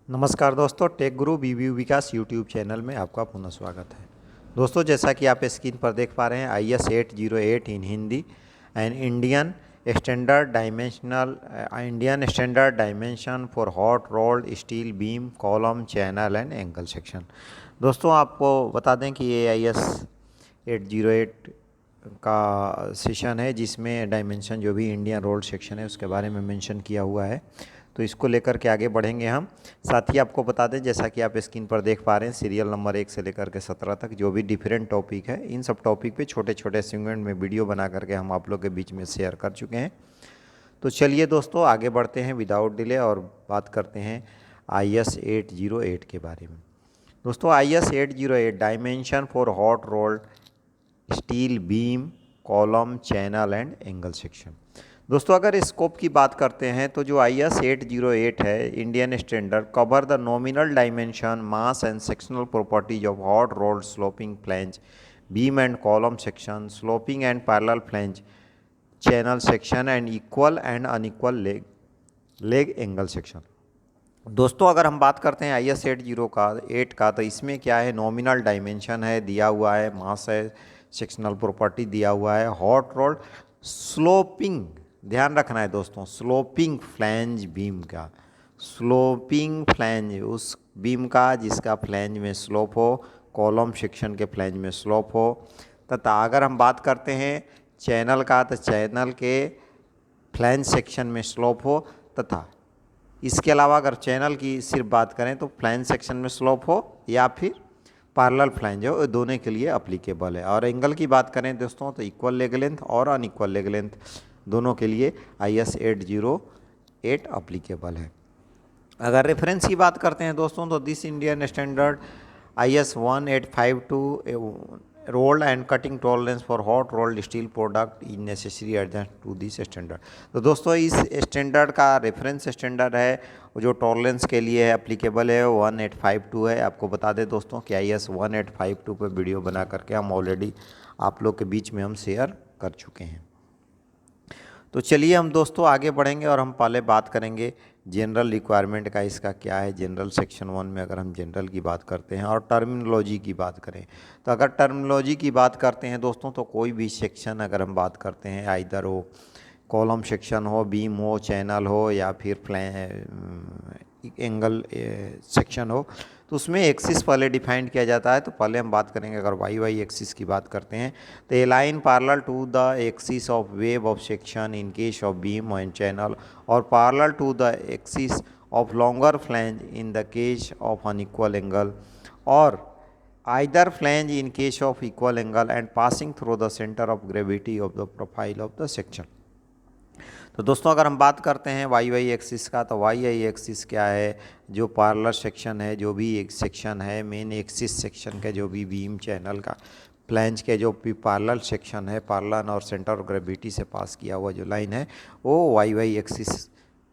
नमस्कार दोस्तों, टेक गुरु बीबी विकास YouTube channel में आपका पुनः स्वागत है। दोस्तों, जैसा कि आप स्क्रीन पर देख पा रहे हैं, IS-808 in Hindi and Indian standard dimension for hot rolled steel beam column channel and angle section. दोस्तों, आपको बता दें कि ये IS-808 का सेशन है जिसमें डायमेंशन जो भी इंडियन रोल्ड सेक्शन है उसके बारे में मेंशन किया हुआ है। तो इसको लेकर के आगे बढ़ेंगे हम। साथ ही आपको बता दें, जैसा कि आप स्क्रीन पर देख पा रहे हैं, सीरियल नंबर 1 से लेकर के 17 तक जो भी डिफरेंट टॉपिक है, इन सब टॉपिक पे छोटे छोटे सेगमेंट में वीडियो बना करके हम आप लोग के बीच में शेयर कर चुके हैं। तो चलिए दोस्तों, आगे बढ़ते हैं विदाउट डिले और बात करते हैं IS-808 के बारे में। दोस्तों, IS-808 dimension for hot rolled steel beam column channel and angle section. दोस्तों, अगर स्कोप की बात करते हैं तो जो IS-808 है, Indian standard cover the nominal dimension, mass and sectional properties of hot rolled sloping flange beam and column section, sloping and parallel flange channel section and equal and unequal leg angle section. दोस्तों, अगर हम बात करते हैं IS-808 का, तो इसमें क्या है, नॉमिनल डायमेंशन है दिया हुआ है, मास है, सेक्शनल प्रॉपर्टी दिया हुआ है, हॉट रोल्ड स्लोपिंग, ध्यान रखना है दोस्तों, स्लोपिंग फ्लैंज बीम का, स्लोपिंग फ्लैंज उस बीम का जिसका फ्लैंज में स्लोप हो, कॉलम सेक्शन के फ्लैंज में स्लोप हो। तथा अगर हम बात करते हैं चैनल का, तो चैनल के फ्लैंज सेक्शन में स्लोप हो, तथा इसके अलावा अगर चैनल की सिर्फ बात करें तो फ्लैंज सेक्शन में स्लोप हो या फिर पैरेलल फ्लैंज हो, दोनों के लिए अप्लीकेबल है। और एंगल की बात करें दोस्तों, तो इक्वल लेग लेंथ और अनइक्वल लेग लेंथ दोनों के लिए IS-808 अप्लीकेबल है। अगर रेफरेंस की बात करते हैं दोस्तों, तो this Indian standard IS-1852 rolled and cutting tolerance for hot rolled steel product is necessary adjust to this standard. तो दोस्तों, इस स्टैंडर्ड का रेफरेंस स्टैंडर्ड है जो टॉलरेंस के लिए है, अप्लीकेबल है, 1852 है। आपको बता दें दोस्तों कि IS-1852 पे वीडियो बना करके हम ऑलरेडी आप लोग के बीच में हम शेयर कर चुके हैं। तो चलिए हम दोस्तों आगे बढ़ेंगे और हम पहले बात करेंगे जनरल रिक्वायरमेंट का, इसका क्या है। जनरल सेक्शन 1 में अगर हम जनरल की बात करते हैं और टर्मिनोलॉजी की बात करें, तो अगर टर्मिनोलॉजी की बात करते हैं दोस्तों, तो कोई भी सेक्शन अगर हम बात करते हैं, आइदर हो कॉलम सेक्शन हो, बीम हो, चैनल हो या फिर एंगल सेक्शन हो, तो उसमें एक्सिस पहले डिफाइन किया जाता है। तो पहले हम बात करेंगे, अगर वाई एक्सिस की बात करते हैं, तो a line parallel to the axis of web of section in case of beam and channel, और parallel to the axis of longer flange in the case of unequal angle, और either flange in case of equal angle and passing through the centre of gravity of the profile of the section. तो दोस्तों, अगर हम बात करते हैं Y axis का, तो वाई एक्सिस क्या है, जो पार्लर सेक्शन है, जो भी एक सेक्शन है, मेन एक्सिस सेक्शन का जो भी बीम चैनल का फ्लैंज के जो भी पार्लर सेक्शन है, पार्लर और सेंटर ऑफ ग्रेविटी से पास किया हुआ जो लाइन है, वो वाई एक्सिस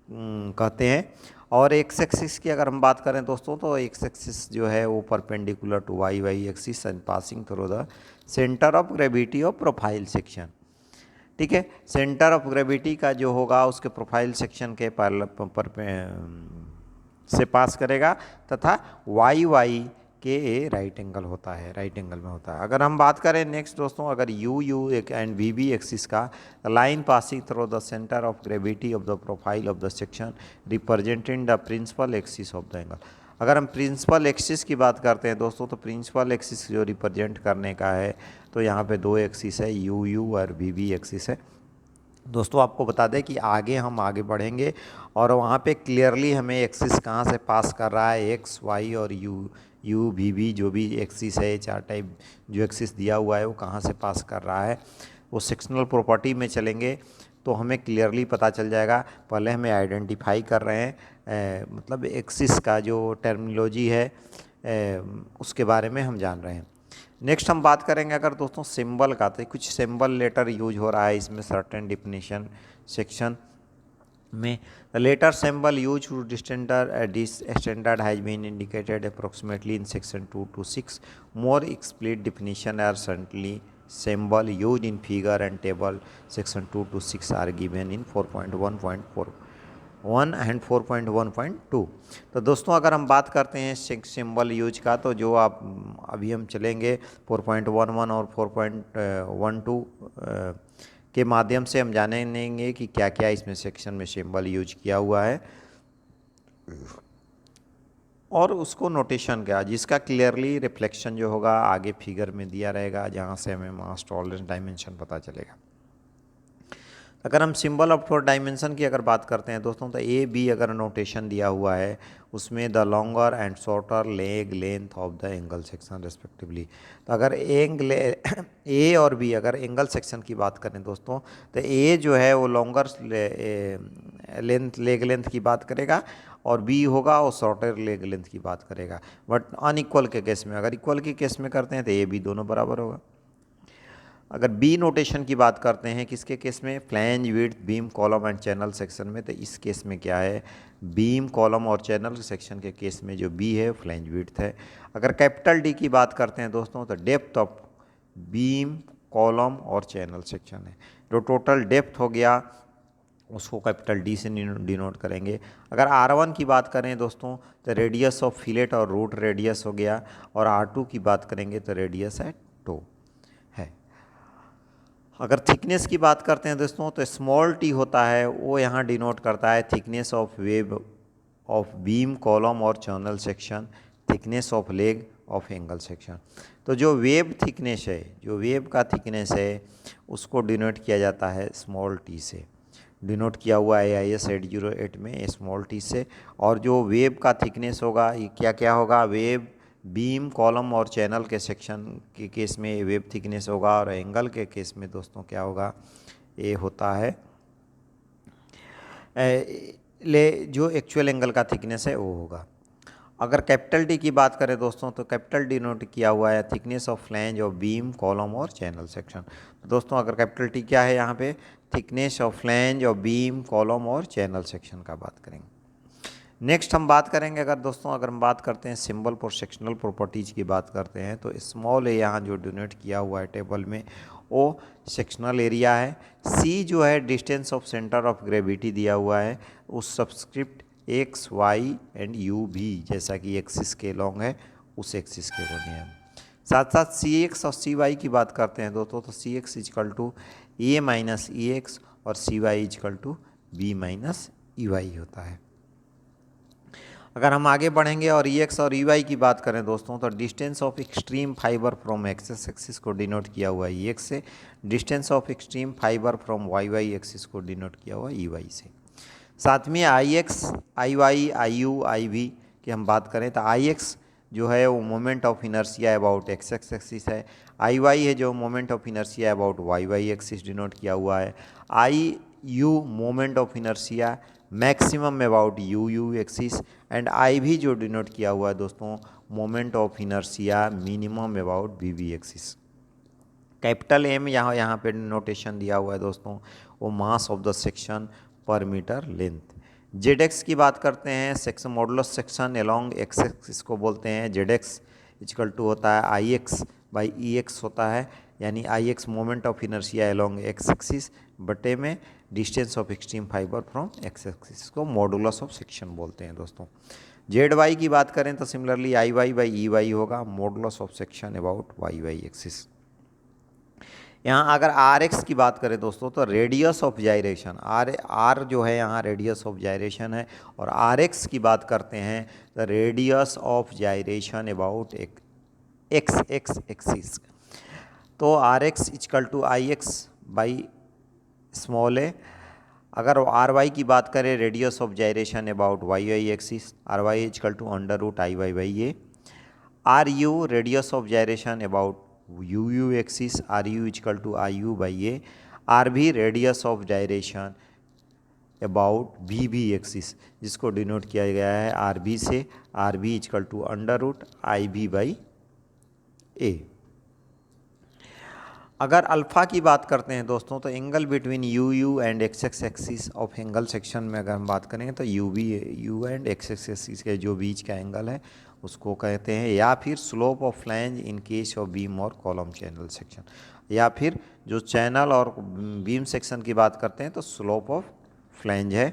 कहते हैं। और एक्स एक्सिस की अगर हम बात करें दोस्तों, तो एक्स एक्सिस जो है वो perpendicular to Y axis and passing through the centre of gravity of profile section. ठीक है, सेंटर ऑफ ग्रेविटी का जो होगा उसके प्रोफाइल सेक्शन के से पास करेगा, तथा वाई के राइट एंगल होता है, राइट एंगल में होता है। अगर हम बात करें नेक्स्ट दोस्तों, अगर यू एंड वी एक्सिस का, line passing through the centre of gravity of the profile of the section representing the principal axis of the angle. अगर हम प्रिंसिपल एक्सिस की बात करते हैं दोस्तों, तो प्रिंसिपल एक्सिस जो रिप्रेजेंट करने का है, तो यहाँ पे दो एक्सिस है, यू और वी एक्सिस है। दोस्तों, आपको बता दें कि हम आगे बढ़ेंगे और वहाँ पे क्लियरली हमें एक्सिस कहाँ से पास कर रहा है, एक्स वाई और यू वी जो भी एक्सिस है, चार टाइप जो एक्सिस दिया हुआ है वो कहाँ से पास कर रहा है, वो सेक्शनल प्रॉपर्टी में चलेंगे तो हमें क्लियरली पता चल जाएगा। पहले हमें आइडेंटिफाई कर रहे हैं, मतलब एक्सिस का जो टर्मिनोलॉजी है उसके बारे में हम जान रहे हैं। नेक्स्ट हम बात करेंगे अगर दोस्तों सिंबल का, तो कुछ सिंबल लेटर यूज हो रहा है इसमें सर्टेन डिफिनीशन सेक्शन में। The letter symbol use to this standard has been indicated approximately in section 2 to 6। More explicit definition are certainly symbol used in figure and table section 2 to 6 are given in 4.1.4 1 and 4.1.2। तो दोस्तों अगर हम बात करते हैं symbol use का, तो जो आप अभी हम चलेंगे 4.11 और 4.12 के माध्यम से हम जानेंगे कि क्या क्या इसमें सेक्शन में सिंबल यूज किया हुआ है और उसको नोटेशन क्या, जिसका क्लियरली रिफ्लेक्शन जो होगा आगे फिगर में दिया रहेगा, जहाँ से हमें मास टॉलरेंस डायमेंशन पता चलेगा। अगर हम सिंबल ऑफ 4 डायमेंशन की अगर बात करते हैं दोस्तों, तो ए बी अगर नोटेशन दिया हुआ है उसमें the longer and shorter leg length of the angle section respectively. तो अगर ए और बी अगर एंगल सेक्शन की बात करें दोस्तों, तो ए जो है वो लॉन्गर लेग लेंथ की बात करेगा और बी होगा वो शॉर्टर लेग लेंथ की बात करेगा। बट अनइक्वल के केस में, अगर इक्वल के केस में करते हैं तो ए बी दोनों बराबर होगा। अगर बी नोटेशन की बात करते हैं किसके केस में, flange width beam column and channel section में, तो इस केस में क्या है, बीम कॉलम और चैनल सेक्शन के केस में जो बी है फ्लैंज विड्थ है। अगर कैपिटल डी की बात करते हैं दोस्तों, तो डेप्थ ऑफ बीम कॉलम और चैनल सेक्शन है। जो टोटल डेप्थ हो गया उसको कैपिटल डी से डिनोट करेंगे। अगर R1 की बात करें दोस्तों, तो रेडियस ऑफ फिलेट और रूट रेडियस हो गया, और R2 की बात करेंगे तो रेडियस है टो है। अगर थिकनेस की बात करते हैं दोस्तों, तो स्मॉल टी होता है वो यहाँ डिनोट करता है thickness of web of beam column और channel section, thickness of leg of angle section. तो जो वेब थिकनेस है, जो वेब का थिकनेस है उसको डिनोट किया जाता है स्मॉल टी से, डिनोट किया हुआ है AIS 808 में स्मॉल टी से। और जो वेब का थिकनेस होगा ये क्या क्या होगा, वेब बीम कॉलम और चैनल के सेक्शन के केस में वेब थिकनेस होगा, और एंगल के केस में दोस्तों क्या होगा, ये होता है जो एक्चुअल एंगल का थिकनेस है वो होगा। अगर कैपिटल डी की बात करें दोस्तों, तो कैपिटल डी नोट किया हुआ है thickness of flange of beam column और चैनल सेक्शन। तो दोस्तों अगर कैपिटल टी क्या है यहाँ पे, thickness of flange of beam column और चैनल सेक्शन का बात करेंगे। नेक्स्ट हम बात करेंगे अगर दोस्तों, अगर हम बात करते हैं सिंबल फॉर सेक्शनल प्रॉपर्टीज की बात करते हैं, तो स्मॉल ए यहाँ जो डिनोट किया हुआ है टेबल में वो सेक्शनल एरिया है। सी जो है distance of centre of gravity दिया हुआ है, उस subscript X Y and U भी जैसा कि एक्सिस के लॉन्ग है उस एक्सिस के बने हैं। साथ साथ सी एक्स और सी वाई की बात करते हैं दोस्तों, तो c x is equal to a minus e x और c y is equal to b minus e y होता है। अगर हम आगे बढ़ेंगे और ई एक्स और ई वाई की बात करें दोस्तों, तो distance of extreme fibre from x x axis को डिनोट किया हुआ है ई एक्स से, distance of extreme fibre from y Y axis को डिनोट किया हुआ है ई वाई से। साथ में I x I y I u I v की हम बात करें तो आई एक्स जो है वो moment of inertia about x x axis है, आई वाई है जो moment of inertia about Y Y axis denote किया हुआ है, I u moment of inertia maximum about u u axis, and I v जो डिनोट किया हुआ है दोस्तों moment of inertia minimum about v v axis. Capital M यहाँ पे नोटेशन दिया हुआ है दोस्तों, वो मास ऑफ द सेक्शन पर मीटर लेंथ। जेड एक्स की बात करते हैं, section modulus section along x axis को बोलते हैं, जेड एक्स इजकल टू होता है I x by e x होता है, यानी I x moment of inertia along x axis बटे में distance of extreme fibre from x axis को मॉडुलस ऑफ सेक्शन बोलते हैं दोस्तों। जेड वाई की बात करें तो similarly I y by e y होगा modulus of section about Y Y axis. यहाँ अगर आर एक्स की बात करें दोस्तों, तो रेडियस ऑफ जायरेशन आर जो है यहाँ रेडियस ऑफ जायरेशन है, और आर एक्स की बात करते हैं तो radius of gyration about x x axis. तो r x is equal to I x by small a. अगर आर वाई की बात करें radius of gyration about Y Y axis, r y is equal to under root I y by a. R u radius of gyration about u u axis, r u is equal to I u by a. R v radius of gyration about v v axis, जिसको denote किया गया है r v से, r v is equal to under root I v by a. अगर alpha की बात करते हैं दोस्तों, तो angle between u u and x x axis of angle section में अगर हम बात करेंगे तो u and x x axis के जो बीच का एंगल है उसको कहते हैं, या फिर slope of flange in case of beam और कॉलम चैनल सेक्शन, या फिर जो चैनल और बीम सेक्शन की बात करते हैं तो स्लोप ऑफ फ्लैंज है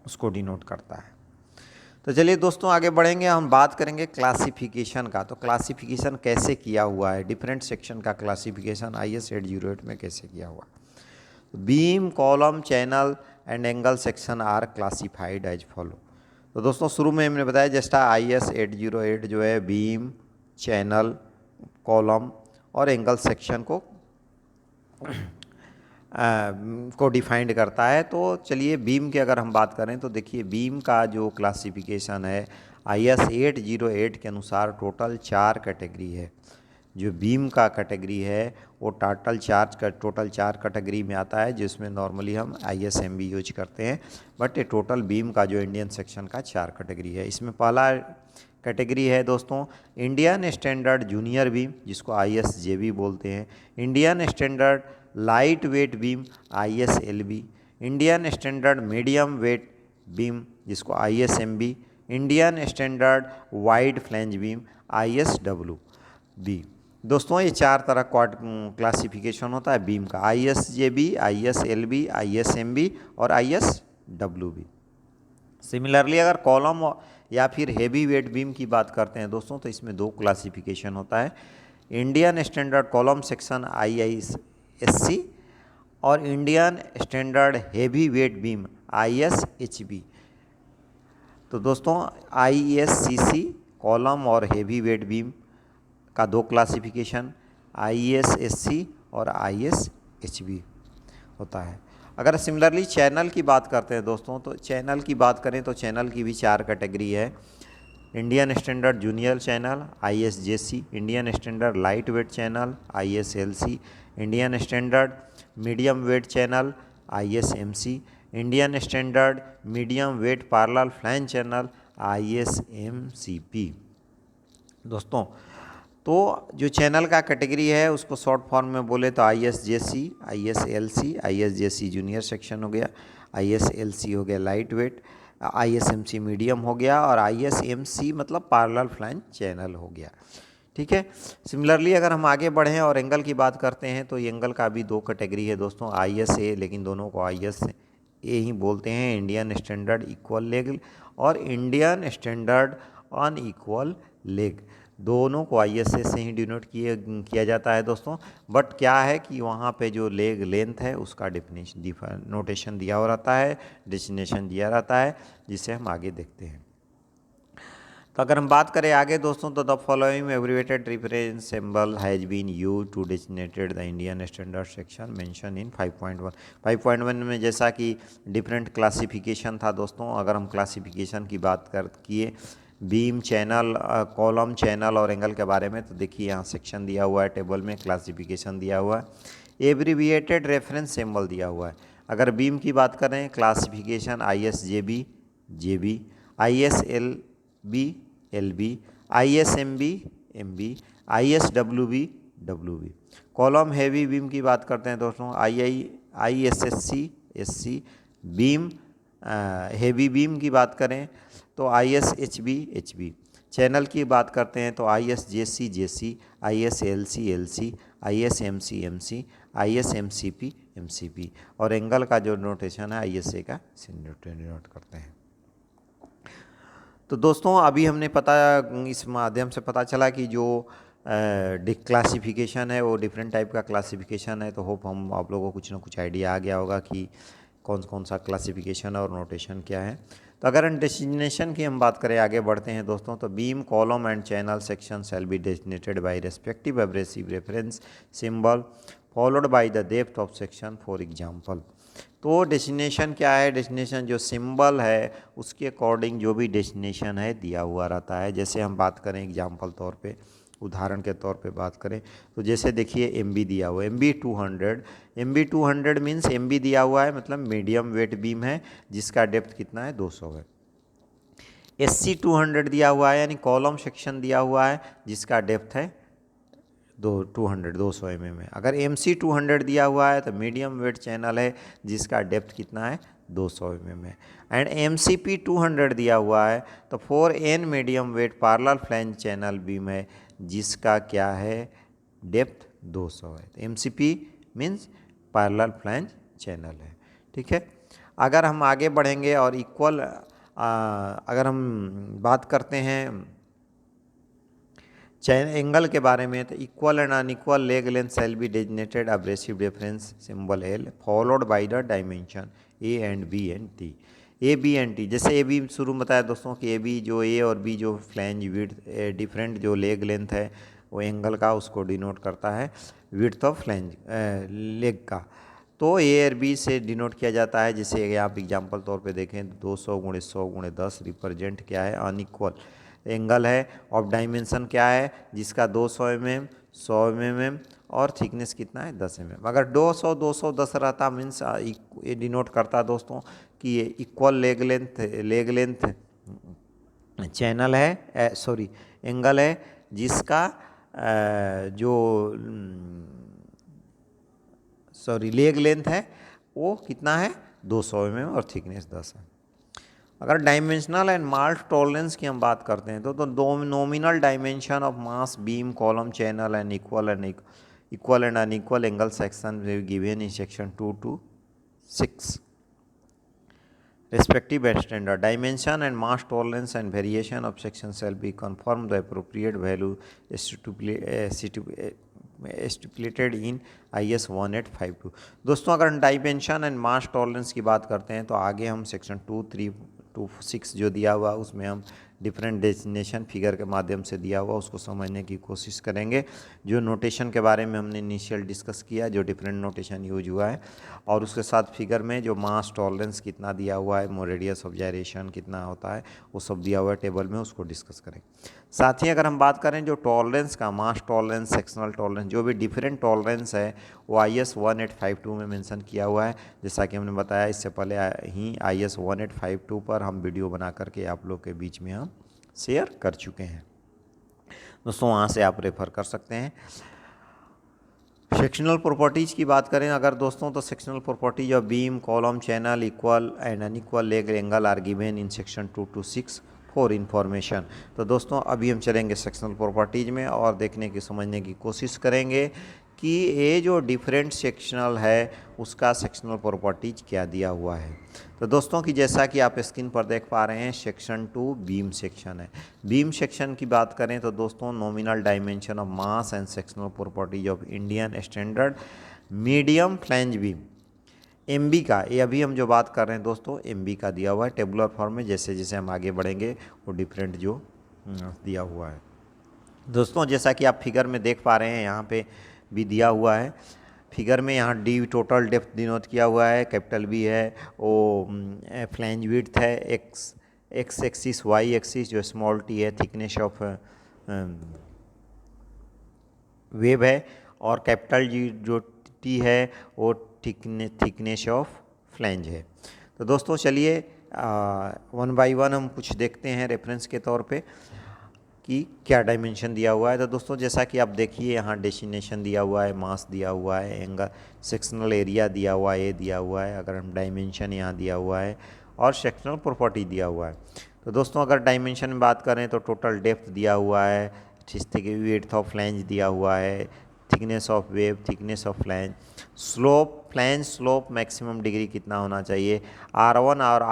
उसको डिनोट करता है। तो चलिए दोस्तों आगे बढ़ेंगे, हम बात करेंगे क्लासिफिकेशन का। तो क्लासिफिकेशन कैसे किया हुआ है, डिफरेंट सेक्शन का क्लासिफिकेशन IS 808 में कैसे किया हुआ। Beam, column, channel and angle section are classified as follow. तो दोस्तों शुरू में हमने बताया जस्ट IS 808 जो है बीम, चैनल, कॉलम और एंगल सेक्शन को डिफाइंड करता है। तो चलिए बीम की अगर हम बात करें तो देखिए बीम का जो क्लासिफिकेशन है IS 808 के अनुसार टोटल 4 कैटेगरी है। जो बीम का कैटेगरी है वो टोटल 4 कैटेगरी में आता है, जिसमें नॉर्मली हम ISMB यूज करते हैं, बट ये टोटल बीम का जो इंडियन सेक्शन का 4 कैटेगरी है। इसमें पहला कैटेगरी है दोस्तों इंडियन स्टैंडर्ड जूनियर बीम, जिसको ISJB बोलते हैं। Indian standard light weight beam ISLB। Indian standard medium wait beam जिसको ISMB। Indian standard wide flange beam ISWB। दोस्तों ये 4 तरह क्लासिफिकेशन होता है बीम का, ISJB, ISLB, ISMB और ISWB। सिमिलरली अगर कॉलम या फिर हेवी वेट बीम की बात करते हैं दोस्तों, तो इसमें 2 क्लासिफिकेशन होता है, Indian standard column section ISC और Indian standard heavy weight beam ISHB। तो दोस्तों ISCC कॉलम और हेवी वेट बीम का 2 क्लासिफिकेशन, ISSC और ISHB होता है। अगर सिमिलरली चैनल की बात करते हैं दोस्तों, तो चैनल की बात करें तो चैनल की भी 4 कैटेगरी है, Indian standard junior channel ISJC, Indian standard light weight channel ISLC, Indian standard medium wait channel ISMC, Indian standard medium wait parallel flange channel ISMCP। दोस्तों तो जो चैनल का कैटेगरी है उसको शॉर्ट फॉर्म में बोले तो ISJC, ISLC, ISJC junior section हो गया, ISLC हो गया लाइट वेट, ISMC मीडियम हो गया और ISMC मतलब पैरेलल फ्लैंज चैनल हो गया। ठीक है। सिमिलरली अगर हम आगे बढ़ें और एंगल की बात करते हैं तो एंगल का भी 2 कैटेगरी है दोस्तों, ISA, लेकिन दोनों को ISA ही बोलते हैं, इंडियन स्टैंडर्ड इक्वल लेग और इंडियन स्टैंडर्ड अनइक्वल लेग, दोनों को ISA से ही डिनोट किया जाता है दोस्तों। बट क्या है कि वहाँ पे जो लेग लेंथ है उसका डिफिनेशन नोटेशन दिया हुआ रहता है, डेस्टिनेशन दिया रहता है, जिसे हम आगे देखते हैं। तो अगर हम बात करें आगे दोस्तों, तो the following abbreviated reference symbol has been used to designated the Indian standard section mention in 5.1। 5.1 में जैसा कि डिफरेंट क्लासिफिकेशन था दोस्तों, अगर हम क्लासिफिकेशन की बात किए बीम, चैनल, कॉलम, चैनल और एंगल के बारे में, तो देखिए यहाँ सेक्शन दिया हुआ है, टेबल में क्लासिफिकेशन दिया हुआ है, एब्रिविएटेड रेफरेंस सिंबल दिया हुआ है। अगर बीम की बात करें classification ISJB JB, ISLB LB, ISMB MB, ISWB WB। Column heavy beam की बात करते हैं दोस्तों ISSC SC। Beam heavy beam की बात करें तो ISHB HB। चैनल की बात करते हैं तो ISJC JC, ISLC LC, ISMC MC, ISMCP MCP और एंगल का जो नोटेशन है ISA का नोट करते हैं। तो दोस्तों अभी हमने इस माध्यम से पता चला कि जो क्लासिफिकेशन है वो डिफरेंट टाइप का क्लासिफिकेशन है। तो होप हम आप लोगों को कुछ ना कुछ आइडिया आ गया होगा कि कौन कौन सा क्लासिफिकेशन और नोटेशन क्या है। तो अगर डेस्टिनेशन की हम बात करें, आगे बढ़ते हैं दोस्तों, तो beam, column and channel section shall be designated by respective abrasive reference symbol followed by the depth of section for example. तो डेस्टिनेशन क्या है, डेस्टिनेशन जो सिंबल है उसके अकॉर्डिंग जो भी डेस्टिनेशन है दिया हुआ रहता है। जैसे हम बात करें एग्जांपल तौर पे, उदाहरण के तौर पे बात करें तो जैसे देखिए MB दिया हुआ है, MB 200 मीन्स MB दिया हुआ है मतलब मीडियम वेट बीम है जिसका डेप्थ कितना है 200 है। SC 200 दिया हुआ है यानी कॉलम सेक्शन दिया हुआ है जिसका डेप्थ है 200 mm है। अगर MC 200 दिया हुआ है तो मीडियम वेट चैनल है जिसका डेप्थ कितना है 200 mm है। एंड MCP 200 दिया हुआ है तो 4N medium wait parallel flange channel beam है जिसका क्या है डेप्थ 200 है। तो MCP means parallel flange channel है। ठीक है। अगर हम आगे बढ़ेंगे और इक्वल अगर हम बात करते हैं चैन एंगल के बारे में, तो equal and unequal leg length shall be designated abrasive difference symbol L followed by the dimension A and B and T. A B and T, जैसे ए बी शुरू में बताया दोस्तों कि ए बी जो ए और बी जो फ्लैंज विड्थ डिफरेंट जो लेग लेंथ है वो एंगल का उसको डिनोट करता है विड्थ ऑफ फ्लैंज लेग का। तो ए और बी से डिनोट किया जाता है। जैसे आप एग्जांपल तौर पे देखें 200 × 100 × 10 रिप्रेजेंट क्या है अनइक्वल एंगल है। ऑफ डायमेंशन क्या है जिसका 200 mm 100 mm और थिकनेस कितना है 10 mm। अगर 200 200 10 रहता मीन्स ये डिनोट करता दोस्तों कि ये इक्वल लेग लेंथ चैनल है, सॉरी एंगल है जिसका जो सॉरी लेग लेंथ है वो कितना है 200 mm और थिकनेस 10 है। अगर डायमेंशनल एंड मास टॉलरेंस की हम बात करते हैं तो दो nominal dimension of mass beam column channel and equal and unequal angle section given in section 2 to 6 respective and standard dimension and mass tolerance and variation of section shall be conformed the appropriate value stipulated in IS 1852। दोस्तों अगर dimension and mass tolerance की बात करते हैं तो आगे हम section 2, 3 to 6 जो दिया हुआ उसमें हम डिफरेंट डेजिग्नेशन फिगर के माध्यम से दिया हुआ उसको समझने की कोशिश करेंगे। जो नोटेशन के बारे में हमने इनिशियल डिस्कस किया, जो डिफरेंट नोटेशन यूज हुआ है, और उसके साथ फिगर में जो मास टॉलरेंस कितना दिया हुआ है, रेडियस ऑफ जायरेशन कितना होता है, वो सब दिया हुआ है टेबल में, उसको डिस्कस करेंगे। साथ ही अगर हम बात करें जो टॉलरेंस का, मास टॉलरेंस, सेक्शनल टॉलरेंस, जो भी डिफरेंट टॉलरेंस है वो IS 1852 में मेंशन किया हुआ है। जैसा कि हमने बताया इससे पहले ही IS 1852 पर हम वीडियो बना करके आप लोग के बीच में हम शेयर कर चुके हैं दोस्तों, वहाँ से आप रेफर कर सकते हैं। सेक्शनल प्रॉपर्टीज़ की बात करें अगर दोस्तों तो sectional properties of beam column channel equal and unequal leg angle are given in section 2 to 6 for information. तो दोस्तों अभी हम चलेंगे सेक्शनल प्रॉपर्टीज में और देखने की समझने की कोशिश करेंगे कि ये जो डिफरेंट सेक्शनल है उसका सेक्शनल प्रॉपर्टीज क्या दिया हुआ है। तो दोस्तों कि जैसा कि आप स्क्रीन पर देख पा रहे हैं सेक्शन 2 बीम सेक्शन है। बीम सेक्शन की बात करें तो दोस्तों nominal dimension of mass and sectional properties of Indian standard medium flange beam MB का, ये अभी हम जो बात कर रहे हैं दोस्तों MB का दिया हुआ है टेबुलर फॉर्म में। जैसे जैसे हम आगे बढ़ेंगे वो डिफरेंट जो दिया हुआ है दोस्तों, जैसा कि आप फिगर में देख पा रहे हैं यहाँ पे भी दिया हुआ है फिगर में। यहाँ D टोटल डेप्थ डिनोट किया हुआ है, कैपिटल B है, वो फ्लैंज विड्थ है, एक्स एक्सिस, वाई एक्सिस जो स्मॉल t है, थिकनेस ऑफ वेब है, और कैपिटल G जो T है वो थिकनेस ऑफ फ्लैंज है। तो दोस्तों चलिए 1 by 1 हम कुछ देखते हैं रेफरेंस के तौर पे कि क्या डायमेंशन दिया हुआ है। तो दोस्तों जैसा कि आप देखिए यहाँ डेस्टिनेशन दिया हुआ है, मास दिया हुआ है, एंगल सेक्शनल एरिया दिया हुआ है, दिया हुआ है, अगर हम डायमेंशन यहाँ दिया हुआ है और सेक्शनल प्रॉपर्टी दिया हुआ है। तो दोस्तों अगर डायमेंशन में बात करें तो टोटल डेप्थ दिया हुआ है, विड्थ ऑफ फ्लैंज दिया हुआ है, thickness of wave, thickness of flange, slope, flange slope maximum degree कितना होना चाहिए, R1 और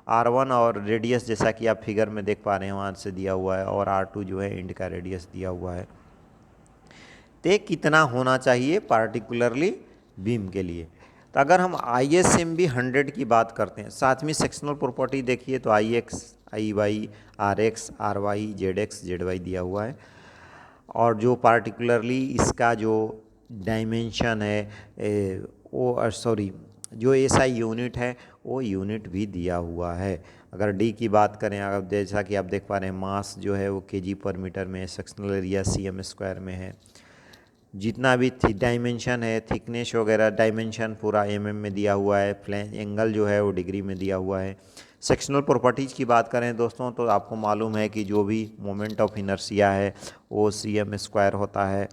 R1 और रेडियस जैसा कि आप फिगर में देख पा रहे हैं वहाँ से दिया हुआ है, और R2 जो है एंड का रेडियस दिया हुआ है। तो कितना होना चाहिए पार्टिकुलरली बीम के लिए। तो अगर हम ISMB 100 की बात करते हैं, साथ में सेक्शनल प्रॉपर्टी देखिए तो IX, IY, RX, RY, ZX, ZY दिया हुआ है, और जो पार्टिकुलरली इसका जो डायमेंशन है वो सॉरी जो SI यूनिट है वो यूनिट भी दिया हुआ है। अगर D की बात करें, अगर जैसा कि आप देख पा रहे हैं मास जो है वो kg/m में, सेक्शनल एरिया cm² में है, जितना भी डायमेंशन है, थिकनेस वगैरह डायमेंशन पूरा mm में दिया हुआ है, फ्लैंज एंगल जो है वो डिग्री में दिया हुआ है। सेक्शनल प्रॉपर्टीज़ की बात करें दोस्तों तो आपको मालूम है कि जो भी मोमेंट ऑफ इनर्शिया है वो cm² होता है,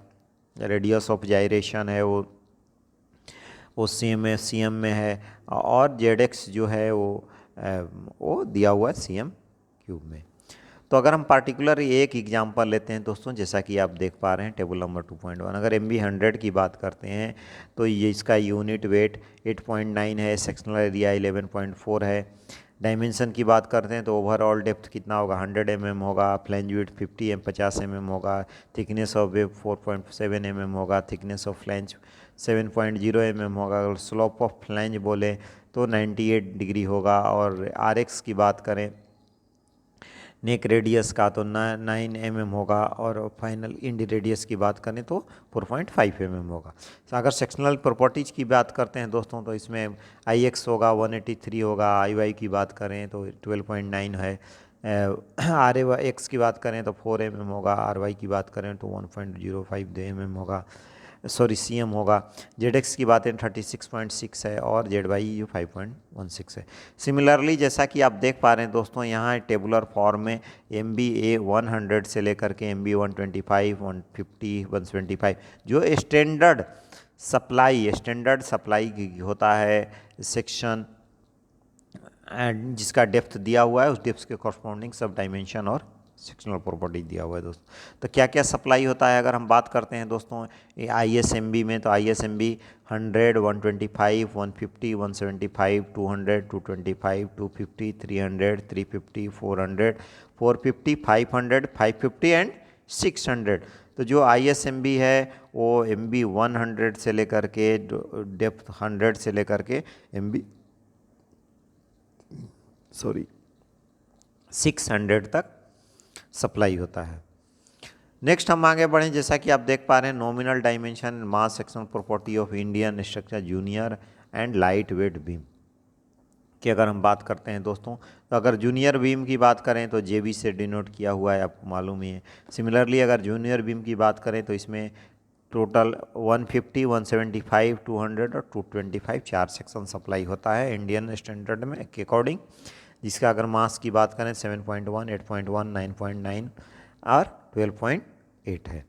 रेडियस ऑफ जायरेशन है वो cm में है, और ZX जो है वो दिया हुआ है cm³ में। तो अगर हम पार्टिकुलर एक एग्जांपल लेते हैं दोस्तों, जैसा कि आप देख पा रहे हैं टेबल नंबर 2.1, अगर MB 100 की बात करते हैं तो ये इसका यूनिट वेट 8.9 है, सेक्शनल एरिया 11.4 है। डायमेंशन की बात करते हैं तो ओवरऑल डेप्थ कितना होगा, 100 mm होगा, फ्लैंज विड्थ 50 mm होगा, थिकनेस ऑफ वेब 4.7 mm होगा, थिकनेस ऑफ फ्लैंज 7.0 mm होगा। अगर स्लोप ऑफ फ्लैंज बोले तो 98 डिग्री होगा। और RX की बात करें नेक रेडियस का तो 9 mm होगा, और फाइनल इंड रेडियस की बात करें तो 4.5 mm होगा। तो अगर सेक्शनल प्रॉपर्टीज़ की बात करते हैं दोस्तों तो इसमें IX होगा 183 होगा, IY की बात करें तो 12.9 है, RX की बात करें तो 4 mm होगा, RY की बात करें तो 1.05 mm होगा, सॉरी CM होगा। ZX की बातें 36.6 है और ZY जो 5.16 है। सिमिलरली जैसा कि आप देख पा रहे हैं दोस्तों, यहाँ टेबुलर फॉर्म में MBA 100 से लेकर के MB 125, 150, 175 जो स्टैंडर्ड सप्लाई होता है सेक्शन एंड जिसका डेप्थ दिया हुआ है, उस डेप्थ के कॉरस्पॉन्डिंग सब डायमेंशन और सेक्शनल प्रॉपर्टी दिया हुआ है दोस्तों। तो क्या क्या सप्लाई होता है अगर हम बात करते हैं दोस्तों ISMB में, तो ISMB 100, 125, 150, 175, 200, 225, 250, 300, 350, 400, 450, 500, 550 एंड 600। तो जो ISMB है वो MB 100 से लेकर के डेप्थ 100 से लेकर के MB 600 तक सप्लाई होता है। नेक्स्ट हम आगे बढ़ें, जैसा कि आप देख पा रहे हैं nominal dimension mass sectional property of Indian structure junior and light weight beam की अगर हम बात करते हैं दोस्तों, तो अगर जूनियर बीम की बात करें तो JB से डिनोट किया हुआ है, आपको मालूम ही है। सिमिलरली अगर जूनियर बीम की बात करें तो इसमें टोटल 150, 175, 200 और 225 चार सेक्शन सप्लाई होता है इंडियन स्टैंडर्ड में के अकॉर्डिंग, जिसका अगर मास की बात करें 7.1, 8.1, 9.9 और 12.8 है।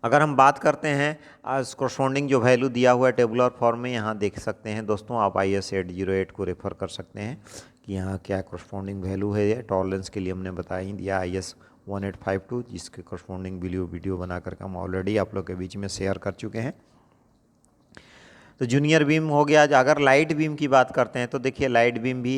अगर हम बात करते हैं कॉरस्पॉन्डिंग जो वैल्यू दिया हुआ है टेबुलर फॉर्म में, यहाँ देख सकते हैं दोस्तों आप IS 808 को रेफर कर सकते हैं कि यहाँ क्या कॉरस्पॉन्डिंग वैल्यू है। टॉलरेंस के लिए हमने बता ही दिया IS 1852, जिसके कॉरस्पॉन्डिंग वीडियो बना करके हम ऑलरेडी आप लोग के बीच में शेयर कर चुके हैं। तो जूनियर बीम हो गया। अगर लाइट बीम की बात करते हैं तो देखिए लाइट बीम भी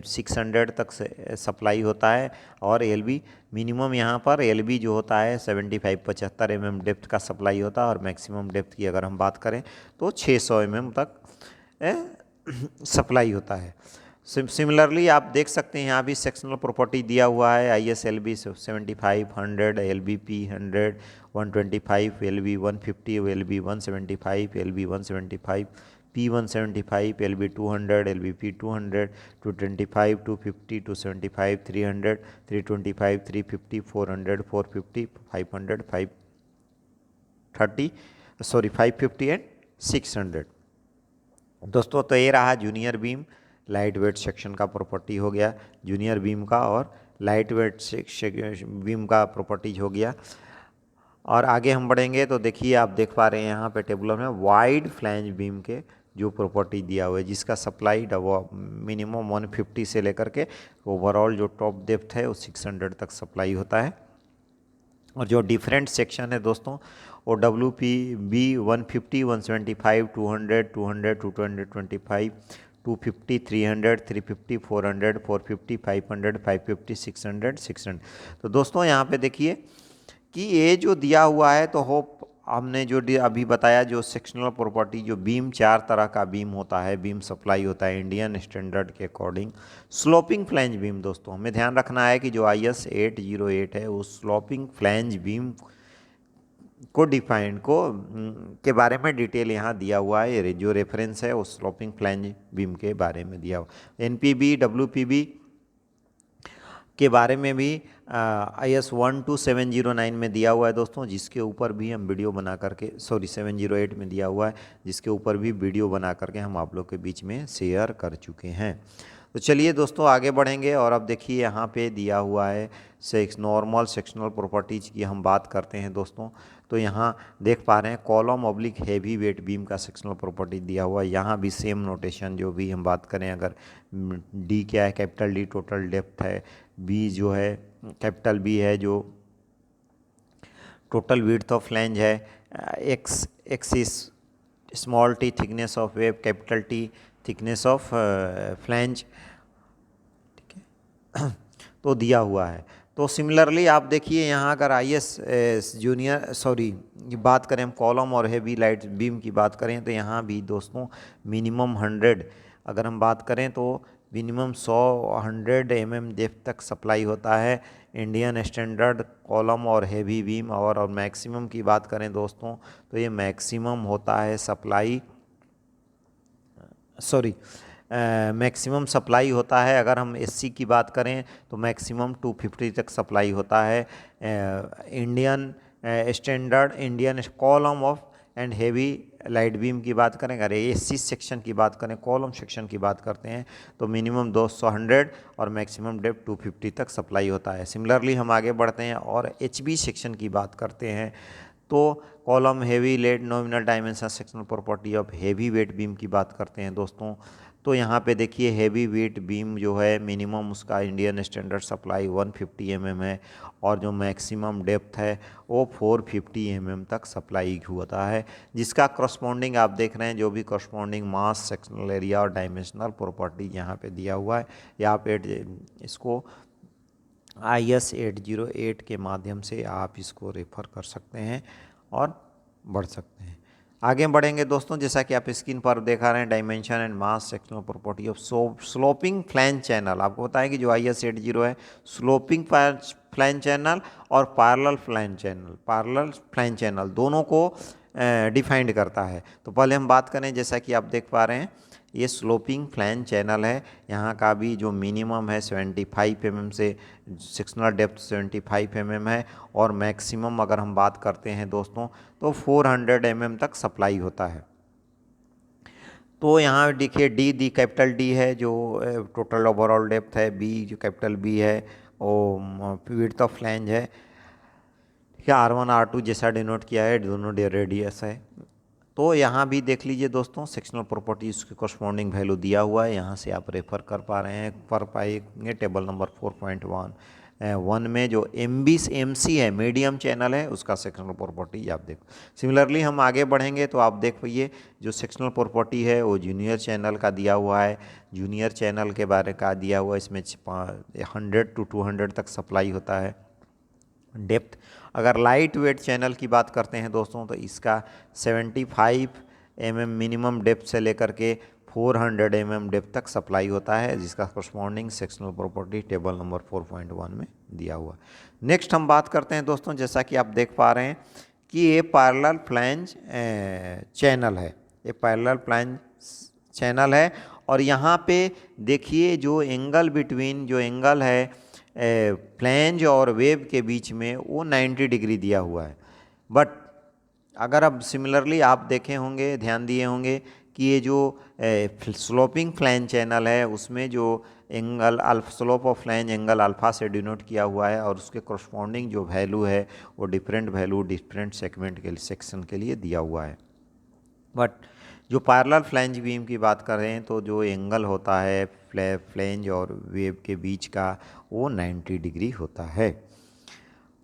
600 तक से सप्लाई होता है, और LB मिनिमम यहाँ पर LB जो होता है 75 mm डेप्थ का सप्लाई होता है, और मैक्सिमम डेप्थ की अगर हम बात करें तो 600 mm तक सप्लाई होता है। सिमिलरली आप देख सकते हैं यहाँ भी सेक्शनल प्रॉपर्टी दिया हुआ है IS LB 75, 100, LBP 100, 125, LB 150, LB 175, LB 175, P 175, LB 200, LBP 200, 225, 250, 275, 300, 325, 350, 400, 450, 500, 530, 550 and 600। दोस्तों तो ये रहा junior beam light weight section का प्रॉपर्टी हो गया जूनियर बीम का, और लाइट वेट बीम का प्रॉपर्टीज हो गया। और आगे हम बढ़ेंगे तो देखिए आप देख पा रहे हैं यहाँ पे टेबुलर में वाइड फ्लैंज बीम के जो प्रॉपर्टी दिया हुआ है, जिसका सप्लाई मिनिमम 150 से लेकर के ओवरऑल जो टॉप डेप्थ है वो 600 तक सप्लाई होता है। और जो डिफरेंट सेक्शन है दोस्तों वो WPB 150, 175, 200, 200, 225, 250, 300, 350, 400, 450, 500, 550, 600, 600। तो दोस्तों यहाँ पे देखिए कि ये जो दिया हुआ है, तो होप हमने जो अभी बताया जो सेक्शनल प्रॉपर्टी जो बीम 4 तरह का बीम होता है, बीम सप्लाई होता है इंडियन स्टैंडर्ड के अकॉर्डिंग। स्लोपिंग फ्लैंज बीम दोस्तों हमें ध्यान रखना है कि जो IS 808 है वो स्लोपिंग फ्लैंज बीम को के बारे में डिटेल यहाँ दिया हुआ है। ये जो रेफरेंस है वो स्लोपिंग फ्लैंज बीम के बारे में दिया हुआ। NPB WPB के बारे में भी IS 12709 में दिया हुआ है दोस्तों, जिसके ऊपर भी हम वीडियो बना करके 708 में दिया हुआ है, जिसके ऊपर भी वीडियो बना करके हम आप लोग के बीच में शेयर कर चुके हैं। तो चलिए दोस्तों आगे बढ़ेंगे, और अब देखिए यहाँ पे दिया हुआ है नॉर्मल सेक्शनल प्रॉपर्टीज़ की हम बात करते हैं दोस्तों। तो यहाँ देख पा रहे हैं column oblique heavy weight beam का सेक्शनल प्रॉपर्टी दिया हुआ है। यहाँ भी सेम नोटेशन, जो भी हम बात करें, अगर डी क्या है, कैपिटल डी टोटल डेप्थ है, बी जो है कैपिटल बी है जो टोटल विड्थ ऑफ फ्लैंज है, x is small T thickness of web, capital T thickness of flange, ठीक है, तो दिया हुआ है। तो सिमिलरली आप देखिए यहाँ अगर IS जूनियर बात करें हम कॉलम और हेवी लाइट बीम की बात करें तो यहाँ भी दोस्तों मिनिमम 100, अगर हम बात करें तो मिनिमम 100 mm डेप्थ तक सप्लाई होता है इंडियन स्टैंडर्ड कॉलम और हेवी बीम। और मैक्सिमम की बात करें दोस्तों तो ये मैक्सिमम होता है सप्लाई मैक्सिमम सप्लाई होता है। अगर हम SC की बात करें तो मैक्सिमम 250 तक सप्लाई होता है Indian standard Indian column of and heavy light beam की बात करें। अगर SC सेक्शन की बात करें, कॉलम सेक्शन की बात करते हैं तो मिनिमम 200 और मैक्सिमम डेप्थ 250 तक सप्लाई होता है। सिमिलरली हम आगे बढ़ते हैं और HB सेक्शन की बात करते हैं तो column heavy led nominal dimension sectional property of heavy weight beam की बात करते हैं दोस्तों। तो यहाँ पे देखिए हेवी वेट बीम जो है मिनिमम उसका इंडियन स्टैंडर्ड सप्लाई 150 mm है और जो मैक्सिमम डेप्थ है वो 450 mm तक सप्लाई होता है, जिसका करस्पॉन्डिंग आप देख रहे हैं जो भी करस्पॉन्डिंग मास सेक्शनल एरिया और डायमेंशनल प्रॉपर्टी यहाँ पे दिया हुआ है। या पे इसको IS 808 के माध्यम से आप इसको रेफर कर सकते हैं और बढ़ सकते हैं। आगे बढ़ेंगे दोस्तों, जैसा कि आप स्क्रीन पर देखा रहे हैं dimension and mass sectional property of sloping flange channel. आपको बताया कि जो IS 80 है स्लोपिंग फ्लैंज चैनल और पैरेलल फ्लैंज चैनल दोनों को डिफाइंड करता है। तो पहले हम बात करें, जैसा कि आप देख पा रहे हैं ये स्लोपिंग फ्लैंज चैनल है। यहाँ का भी जो मिनिमम है 75 mm से सेक्शनल डेप्थ 75 mm है और मैक्सिमम अगर हम बात करते हैं दोस्तों तो 400 mm तक सप्लाई होता है। तो यहाँ देखिए डी कैपिटल डी है जो टोटल ओवरऑल डेप्थ है, बी जो कैपिटल बी है वो विड्थ ऑफ फ्लैंज है, या R1 R2 जैसा डिनोट किया है, दोनों रेडियस है। तो यहाँ भी देख लीजिए दोस्तों सेक्शनल प्रॉपर्टीज के कॉरस्पॉन्डिंग वैल्यू दिया हुआ है, यहाँ से आप रेफर कर पा रहे हैं, कर पाएंगे टेबल नंबर 4.1 में जो MC है मीडियम चैनल है उसका सेक्शनल प्रॉपर्टी आप देखो। सिमिलरली हम आगे बढ़ेंगे तो आप देख पाइए जो सेक्शनल प्रॉपर्टी है वो जूनियर चैनल का दिया हुआ है। जूनियर चैनल के बारे का दिया हुआ है, इसमें 100 to 200 तक सप्लाई होता है डेप्थ। अगर लाइट वेट चैनल की बात करते हैं दोस्तों तो इसका 75 mm मिनिमम डेप्थ से लेकर के 400 mm डेप्थ तक सप्लाई होता है, जिसका corresponding sectional property table number 4.1 में दिया हुआ। नेक्स्ट हम बात करते हैं दोस्तों, जैसा कि आप देख पा रहे हैं कि ये पैरेलल फ्लैंज चैनल है, ये पैरेलल फ्लैंज चैनल है और यहाँ पे देखिए जो एंगल बिटवीन जो एंगल है फ्लैंज और वेब के बीच में वो 90 डिग्री दिया हुआ है। बट अगर अब सिमिलरली आप देखे होंगे, ध्यान दिए होंगे कि ये जो स्लोपिंग फ्लैंज चैनल है उसमें जो angle slope of flange angle alpha से डिनोट किया हुआ है और उसके करस्पॉन्डिंग जो वैल्यू है वो डिफरेंट वैल्यू डिफरेंट सेगमेंट के सेक्शन के लिए दिया हुआ है। बट जो पैरेलल फ्लैंज बीम की बात कर रहे हैं तो जो एंगल होता है फ्लैंज और वेब के बीच का वो 90 डिग्री होता है।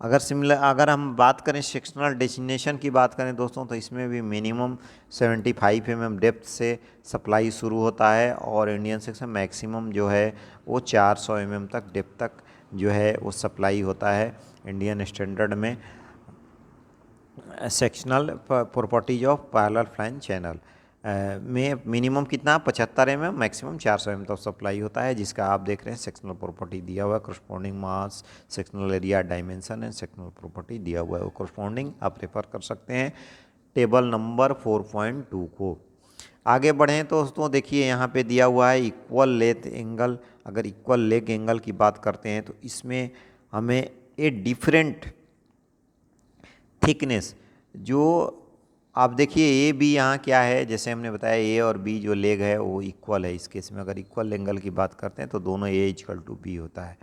अगर हम बात करें सेक्शनल डेस्टिनेशन की बात करें दोस्तों तो इसमें भी मिनिमम 75 mm डेप्थ से सप्लाई शुरू होता है और इंडियन सेक्शन मैक्सिमम जो है वो 400 mm तक डेप्थ तक जो है वो सप्लाई होता है इंडियन स्टैंडर्ड में sectional properties of parallel flange channel में मिनिमम कितना 75 mm मैक्सिमम 400 mm तक सप्लाई होता है, जिसका आप देख रहे हैं सेक्शनल प्रॉपर्टी दिया हुआ है, corresponding mass sectional area dimension and sectional property दिया हुआ है, वो करस्पॉन्डिंग आप रेफर कर सकते हैं टेबल नंबर 4.2 को। आगे बढ़ें तो दोस्तों देखिए यहाँ पे दिया हुआ है इक्वल लेंथ एंगल। अगर इक्वल लेग एंगल की बात करते हैं तो इसमें हमें ए डिफरेंट थिकनेस जो आप देखिए ए बी यहाँ क्या है, जैसे हमने बताया ए और बी जो लेग है वो इक्वल है। इस केस में अगर इक्वल एंगल की बात करते हैं तो दोनों ए इक्वल टू बी होता है।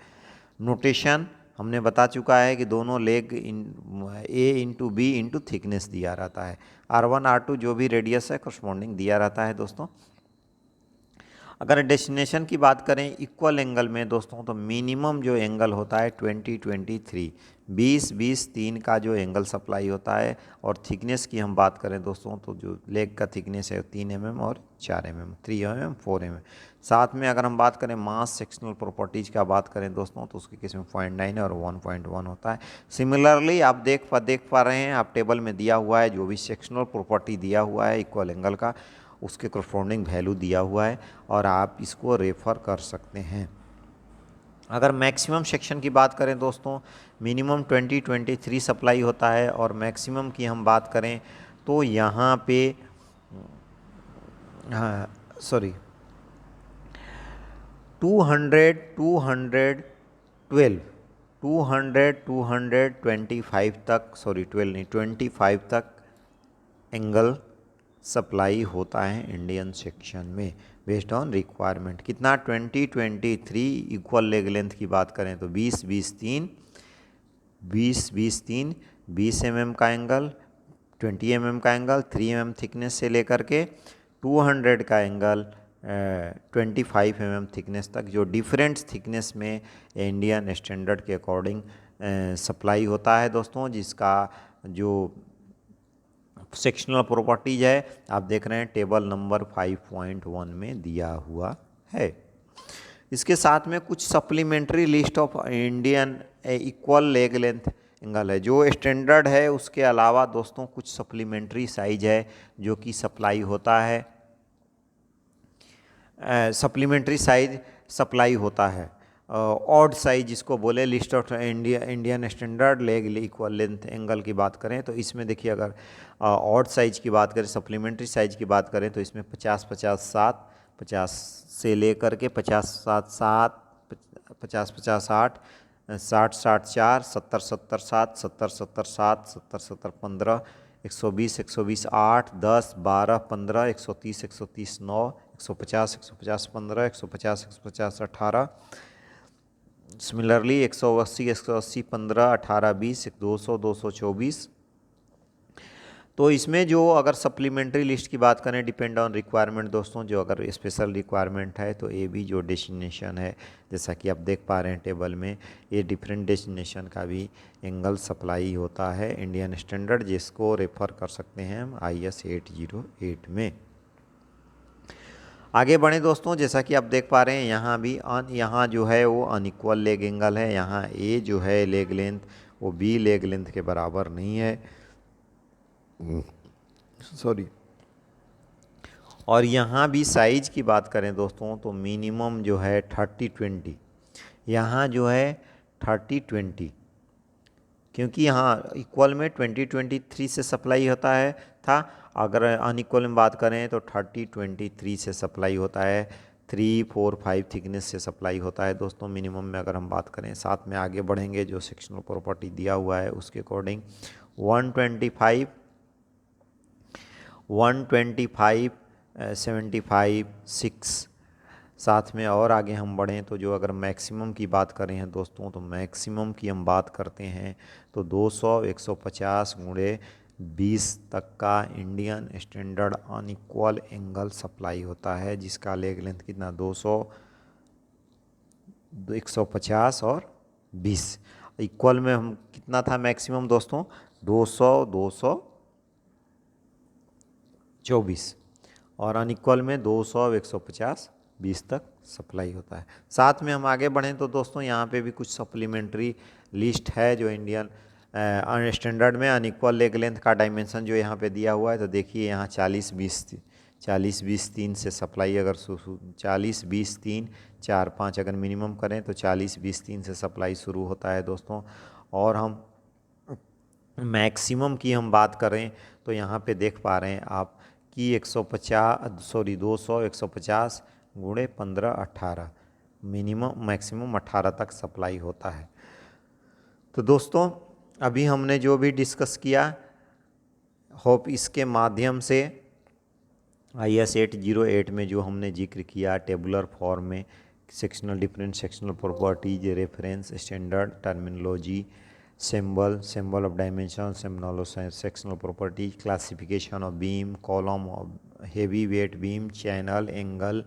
नोटेशन हमने बता चुका है कि दोनों लेग ए इंटू बी इंटू थिकनेस दिया रहता है। R1 R2 जो भी रेडियस है करस्पॉन्डिंग दिया रहता है दोस्तों। अगर डेस्टिनेशन की बात करें इक्वल एंगल में दोस्तों, तो मिनिमम जो एंगल होता है 20-23 20-20-3 का जो एंगल सप्लाई होता है। और थिकनेस की हम बात करें दोस्तों, तो जो लेग का थिकनेस है 3 mm और 4 mm, 3 mm 4 mm। साथ में अगर हम बात करें मास सेक्शनल प्रॉपर्टीज़ का बात करें दोस्तों, तो उसके केस में 0.9 और 1.1 होता है। सिमिलरली आप देख पा रहे हैं, आप टेबल में दिया हुआ है जो भी सेक्शनल प्रॉपर्टी दिया हुआ है इक्वल एंगल का, उसके करस्पॉन्डिंग वैल्यू दिया हुआ है और आप इसको रेफ़र कर सकते हैं। अगर मैक्सिमम सेक्शन की बात करें दोस्तों, मिनिमम 20-23 सप्लाई होता है और मैक्सिमम की हम बात करें तो यहाँ पे सॉरी 225 तक, सॉरी 12 नहीं 25 तक एंगल सप्लाई होता है इंडियन सेक्शन में बेस्ड ऑन रिक्वायरमेंट। कितना 20-23 इक्वल लेग लेंथ की बात करें तो 20-20-3 20 mm का एंगल, 20 mm का एंगल 3 mm थिकनेस से लेकर के 200 का एंगल 25 mm थिकनेस तक, जो डिफरेंट थिकनेस में इंडियन स्टैंडर्ड के अकॉर्डिंग सप्लाई होता है दोस्तों। जिसका जो सेक्शनल प्रॉपर्टीज है आप देख रहे हैं टेबल नंबर 5.1 में दिया हुआ है। इसके साथ में कुछ supplementary list of Indian equal leg length angle है। जो स्टैंडर्ड है उसके अलावा दोस्तों कुछ सप्लीमेंट्री साइज है जो कि सप्लाई होता है, सप्लीमेंट्री साइज सप्लाई होता है। ऑड साइज जिसको बोले, list of Indian standard leg equal length angle की बात करें तो इसमें देखिए, अगर ऑड साइज की बात करें, सप्लीमेंट्री साइज की बात करें तो इसमें 50-50-7, 50 से लेकर के 50-7-7, 50-50-8, 60-60-4, 70-70-7, 70-70-7, 70-70-15, 120-120-8, 10, 12, 15, 130-130-9, 150-150-15, 150-150-18, सिमिलरली 180-180-15, 18-20, 200-224। तो इसमें जो अगर सप्लीमेंट्री लिस्ट की बात करें डिपेंड ऑन रिक्वायरमेंट दोस्तों, जो अगर स्पेशल रिक्वायरमेंट है तो ये भी जो डेस्टिनेशन है जैसा कि आप देख पा रहे हैं टेबल में, ये डिफरेंट डेस्टिनेशन का भी एंगल सप्लाई होता है इंडियन स्टैंडर्ड, जिसको रेफ़र कर सकते हैं हम IS 808 में। आगे बढ़े दोस्तों, जैसा कि आप देख पा रहे हैं यहाँ भी यहाँ जो है वो अनइक्वल लेग एंगल है। यहाँ ए जो है लेग लेंथ वो बी लेग लेंथ के बराबर नहीं है, सॉरी। और यहाँ भी साइज की बात करें दोस्तों तो मिनिमम जो है 30-20, यहाँ जो है 30-20, क्योंकि यहाँ इक्वल में 20-23 से सप्लाई होता है था। अगर अनइक्वल में बात करें तो 30-23 से सप्लाई होता है, 3-4-5 थिकनेस से सप्लाई होता है दोस्तों मिनिमम में अगर हम बात करें। साथ में आगे बढ़ेंगे, जो सेक्शनल प्रॉपर्टी दिया हुआ है उसके अकॉर्डिंग 125, 75, 6। साथ में और आगे हम बढ़ें तो जो अगर मैक्सिमम की बात करें हैं दोस्तों, तो मैक्सिमम की हम बात करते हैं तो 200, 150 × 20 तक का Indian standard unequal angle supply होता है, जिसका लेग लेंथ कितना 200, 150 और 20। इक्वल में हम कितना था मैक्सिमम दोस्तों 200, 224, और अनइक्वल में 200, 150, 20 तक सप्लाई होता है। साथ में हम आगे बढ़ें तो दोस्तों यहाँ पे भी कुछ सप्लीमेंट्री लिस्ट है जो इंडियन स्टैंडर्ड में अनइक्वल लेग लेंथ का डायमेंशन जो यहाँ पे दिया हुआ है। तो देखिए यहाँ 40-20-3 से सप्लाई, अगर 40-20-3, 4-5 अगर मिनिमम करें तो 40-20-3 से सप्लाई शुरू होता है दोस्तों। और हम मैक्सिमम की हम बात करें तो यहाँ पे देख पा रहे हैं आप कि 200, 150 × 15, 18, मिनिमम मैक्सिमम 18 तक सप्लाई होता है। तो दोस्तों अभी हमने जो भी डिस्कस किया, होप इसके माध्यम से IS 808 में जो हमने जिक्र किया टेबुलर फॉर्म में sectional different sectional properties, reference, standard terminology, symbol of dimension, sectional properties, classification of beam, column of heavy weight beam, channel, angle,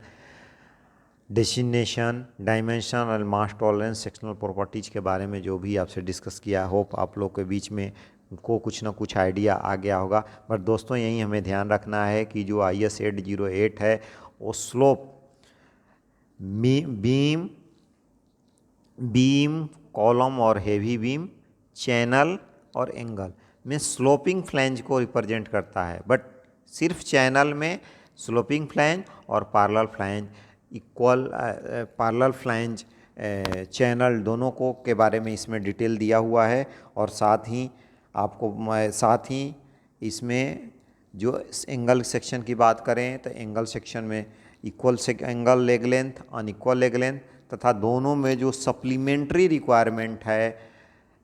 destination, dimension और मास टॉलरेंस, सेक्शनल प्रॉपर्टीज़ के बारे में जो भी आपसे डिस्कस किया, होप आप लोग के बीच में को कुछ ना कुछ आइडिया आ गया होगा। बट दोस्तों यही हमें ध्यान रखना है कि जो IS 808 है वो स्लोप, बीम, कॉलम और हेवी बीम, चैनल और एंगल में स्लोपिंग फ्लैंज को रिप्रेजेंट करता है। बट सिर्फ चैनल में स्लोपिंग फ्लैंज और parallel flange, equal parallel flange, channel दोनों को के बारे में इसमें डिटेल दिया हुआ है। और साथ ही इसमें जो एंगल सेक्शन की बात करें तो एंगल सेक्शन में equal angle leg length, unequal leg length तथा दोनों में जो सप्लीमेंट्री रिक्वायरमेंट है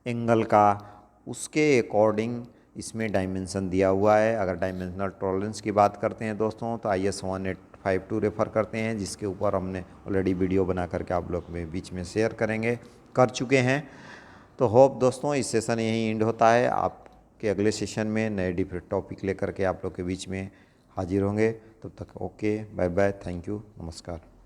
एंगल का, उसके अकॉर्डिंग इसमें डायमेंशन दिया हुआ है। अगर डायमेंशनल टॉलरेंस की बात करते हैं दोस्तों तो IS 1852 रेफ़र करते हैं, जिसके ऊपर हमने ऑलरेडी वीडियो बना करके आप लोग में बीच में शेयर कर चुके हैं। तो होप दोस्तों इस सेशन यहीं एंड होता है। आपके अगले सेशन में नए डिफरेंट टॉपिक लेकर के आप लोग के बीच में हाजिर होंगे। तब तक okay, bye bye, thank you, नमस्कार।